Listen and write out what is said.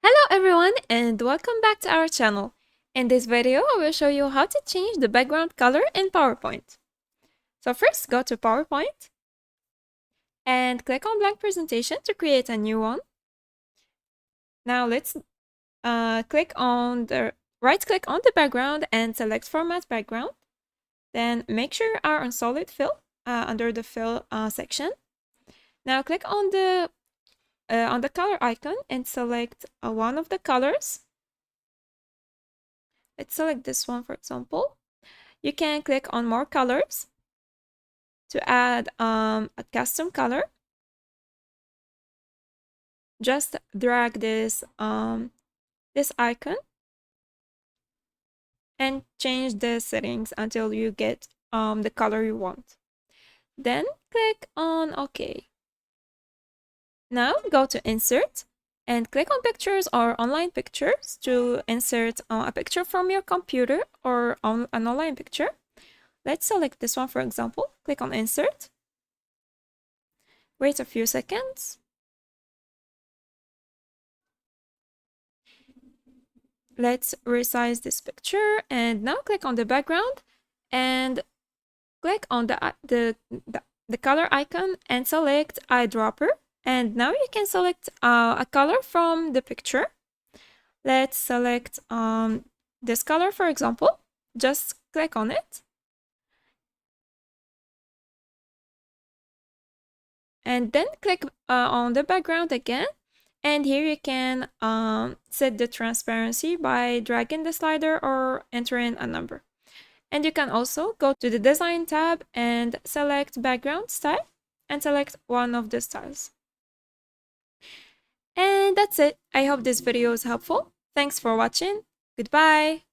Hello everyone and welcome back to our channel. In this video, I will show you how to change the background color in PowerPoint. So first, go to PowerPoint and click on blank presentation to create a new one. Now let's right click on the background and select format background. Then make sure you are on solid fill under the fill section. Now click on the color icon and select one of the colors. Let's select this one, for example. You can click on more colors to add a custom color. Just drag this icon and change the settings until you get the color you want. Then click on OK. Now go to Insert and click on Pictures or Online Pictures to insert a picture from your computer or an online picture. Let's select this one, for example. Click on Insert. Wait a few seconds. Let's resize this picture and now click on the background and click on the color icon and select eyedropper. And now you can select a color from the picture. Let's select this color, for example. Just click on it. And then click on the background again. And here you can set the transparency by dragging the slider or entering a number. And you can also go to the Design tab and select Background Style and select one of the styles. And that's it. I hope this video is helpful. Thanks for watching. Goodbye.